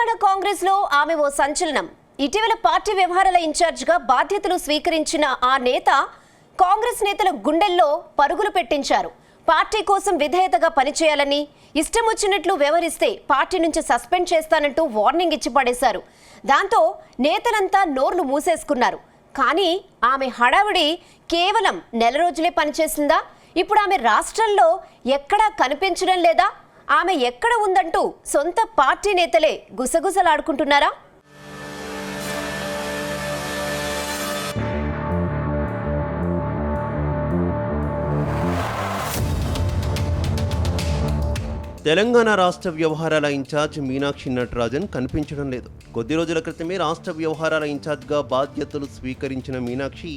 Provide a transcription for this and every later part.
తెలంగాణ కాంగ్రెస్ లో ఆమె ఓ సంచలనం. ఇటీవల పార్టీ వ్యవహారాల ఇన్ఛార్జిగా బాధ్యతలు స్వీకరించిన ఆ నేత కాంగ్రెస్ నేతల గుండెల్లో పరుగులు పెట్టించారు. పార్టీ కోసం విధేయతగా పనిచేయాలని, ఇష్టం వచ్చినట్లు వ్యవహరిస్తే పార్టీ నుంచి సస్పెండ్ చేస్తానంటూ వార్నింగ్ ఇచ్చి పడేశారు. దాంతో నేతలంతా నోర్లు మూసేసుకున్నారు. కానీ ఆమె హడావిడి కేవలం నెల రోజులే పనిచేసిందా? ఇప్పుడు ఆమె రాష్ట్రంలో ఎక్కడా కనిపించడం లేదా? ఆమె ఎక్కడ ఉందంటూ సొంత పార్టీ నేతలే గుసగుసలాడుకుంటున్నారా? తెలంగాణ రాష్ట్ర వ్యవహారాల ఇన్ఛార్జ్ మీనాక్షి నటరాజన్ కనిపించడం లేదు. కొద్ది రోజుల క్రితమే రాష్ట్ర వ్యవహారాల ఇన్ఛార్జ్గా బాధ్యతలు స్వీకరించిన మీనాక్షి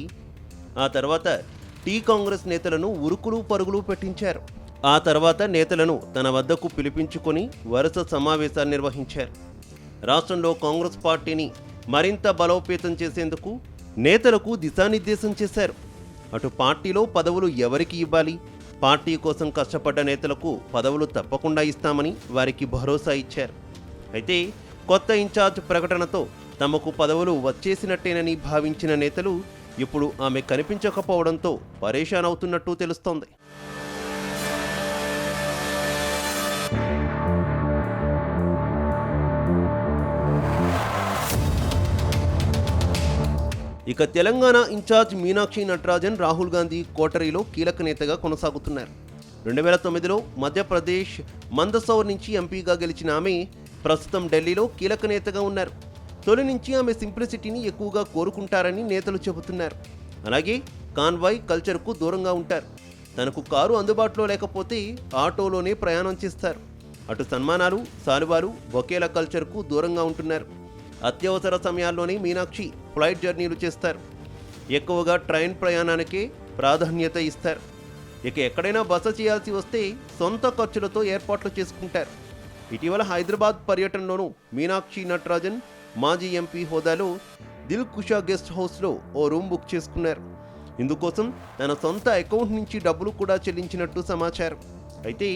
ఆ తర్వాత కాంగ్రెస్ నేతలను ఉరుకులు పరుగులు పెట్టించారు. ఆ తర్వాత నేతలను తన వద్దకు పిలిపించుకొని వరుస సమావేశాలు నిర్వహించారు. రాష్ట్రంలో కాంగ్రెస్ పార్టీని మరింత బలోపేతం చేసేందుకు నేతలకు దిశానిర్దేశం చేశారు. అటు పార్టీలో పదవులు ఎవరికి ఇవ్వాలి, పార్టీ కోసం కష్టపడ్డ నేతలకు పదవులు తప్పకుండా ఇస్తామని వారికి భరోసా ఇచ్చారు. అయితే కొత్త ఇన్ఛార్జ్ ప్రకటనతో తమకు పదవులు వచ్చేసినట్టేనని భావించిన నేతలు ఇప్పుడు ఆమె కనిపించకపోవడంతో పరేషాన్ అవుతున్నట్టు తెలుస్తోంది. ఇక తెలంగాణ ఇన్ఛార్జ్ మీనాక్షి నటరాజన్ రాహుల్ గాంధీ కోటరీలో కీలక నేతగా కొనసాగుతున్నారు. 2009లో మధ్యప్రదేశ్ మందసౌర్ నుంచి ఎంపీగా గెలిచిన ఆమె ప్రస్తుతం ఢిల్లీలో కీలక నేతగా ఉన్నారు. తొలి నుంచి ఆమె సింప్లిసిటీని ఎక్కువగా కోరుకుంటారని నేతలు చెబుతున్నారు. అలాగే కాన్వాయ్ కల్చర్కు దూరంగా ఉంటారు. తనకు కారు అందుబాటులో లేకపోతే ఆటోలోనే ప్రయాణం చేస్తారు. అటు సన్మానాలు, సాలువాలు, బొకేల కల్చర్కు దూరంగా ఉంటున్నారు. అత్యవసర సమయాల్లోనే మీనాక్షి ఫ్లైట్ జర్నీలు చేస్తారు. ఎక్కువగా ట్రైన్ ప్రయాణానికే ప్రాధాన్యత ఇస్తారు. ఇక ఎక్కడైనా బస చేయాల్సి వస్తే సొంత ఖర్చులతో ఏర్పాట్లు చేసుకుంటారు. ఇటీవల హైదరాబాద్ పర్యటనలోనూ మీనాక్షి నటరాజన్ మాజీ ఎంపీ హోదాలో దిల్ కుషా గెస్ట్ హౌస్లో ఓ రూమ్ బుక్ చేసుకున్నారు. ఇందుకోసం తన సొంత అకౌంట్ నుంచి డబ్బులు కూడా చెల్లించినట్టు సమాచారం. అయితే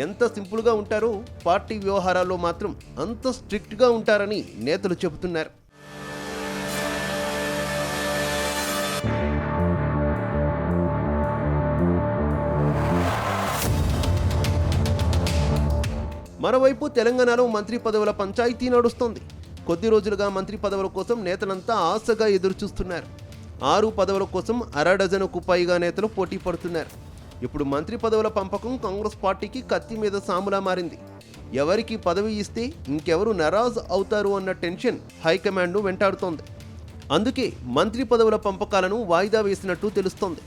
ఎంత సింపుల్గా ఉంటారో పార్టీ వ్యవహారాల్లో మాత్రం అంత స్ట్రిక్ట్గా ఉంటారని నేతలు చెబుతున్నారు. మరోవైపు తెలంగాణలో మంత్రి పదవుల పంచాయతీ నడుస్తోంది. కొద్ది రోజులుగా మంత్రి పదవుల కోసం నేతలంతా ఆశగా ఎదురుచూస్తున్నారు. 6 పదవుల కోసం అరడజనుకు పైగా నేతలు పోటీ పడుతున్నారు. ఇప్పుడు మంత్రి పదవుల పంపకం కాంగ్రెస్ పార్టీకి కత్తి మీద సాములా మారింది. ఎవరికి పదవి ఇస్తే ఇంకెవరు నారాజ్ అవుతారు అన్న టెన్షన్ హైకమాండ్ను వెంటాడుతోంది. అందుకే మంత్రి పదవుల పంపకాలను వాయిదా వేసినట్టు తెలుస్తోంది.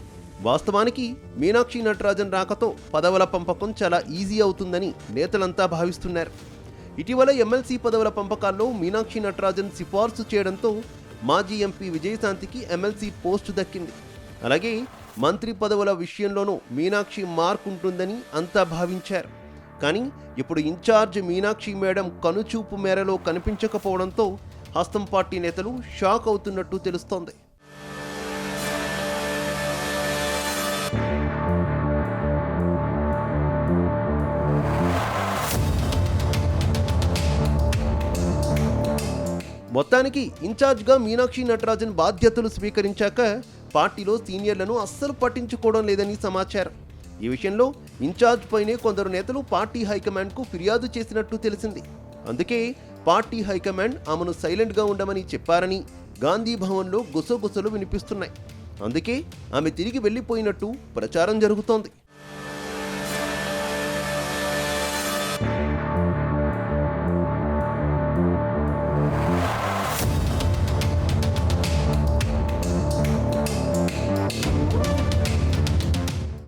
వాస్తవానికి మీనాక్షి నటరాజన్ రాకతో పదవుల పంపకం చాలా ఈజీ అవుతుందని నేతలంతా భావిస్తున్నారు. ఇటీవల ఎమ్మెల్సీ పదవుల పంపకాల్లో మీనాక్షి నటరాజన్ సిఫార్సు చేయడంతో మాజీ ఎంపీ విజయశాంతికి ఎమ్మెల్సీ పోస్టు దక్కింది. అలాగే మంత్రి పదవుల విషయంలోనూ మీనాక్షి మార్క్ ఉంటుందని అంతా భావించారు. కానీ ఇప్పుడు ఇన్ఛార్జ్ మీనాక్షి మేడం కనుచూపు మేరలో కనిపించకపోవడంతో హస్తం పార్టీ నేతలు షాక్ అవుతున్నట్టు తెలుస్తోంది. మొత్తానికి ఇన్ఛార్జ్గా మీనాక్షి నటరాజన్ బాధ్యతలు స్వీకరించాక పార్టీలో సీనియర్లను అస్సలు పట్టించుకోవడం లేదని సమాచారం. ఈ విషయంలో ఇన్ఛార్జ్ పైనే కొందరు నేతలు పార్టీ హైకమాండ్కు ఫిర్యాదు చేసినట్టు తెలిసింది. అందుకే పార్టీ హైకమాండ్ ఆమెను సైలెంట్గా ఉండమని చెప్పారని గాంధీ భవన్లో గుసగుసలు వినిపిస్తున్నాయి. అందుకే ఆమె తిరిగి వెళ్లిపోయినట్టు ప్రచారం జరుగుతోంది.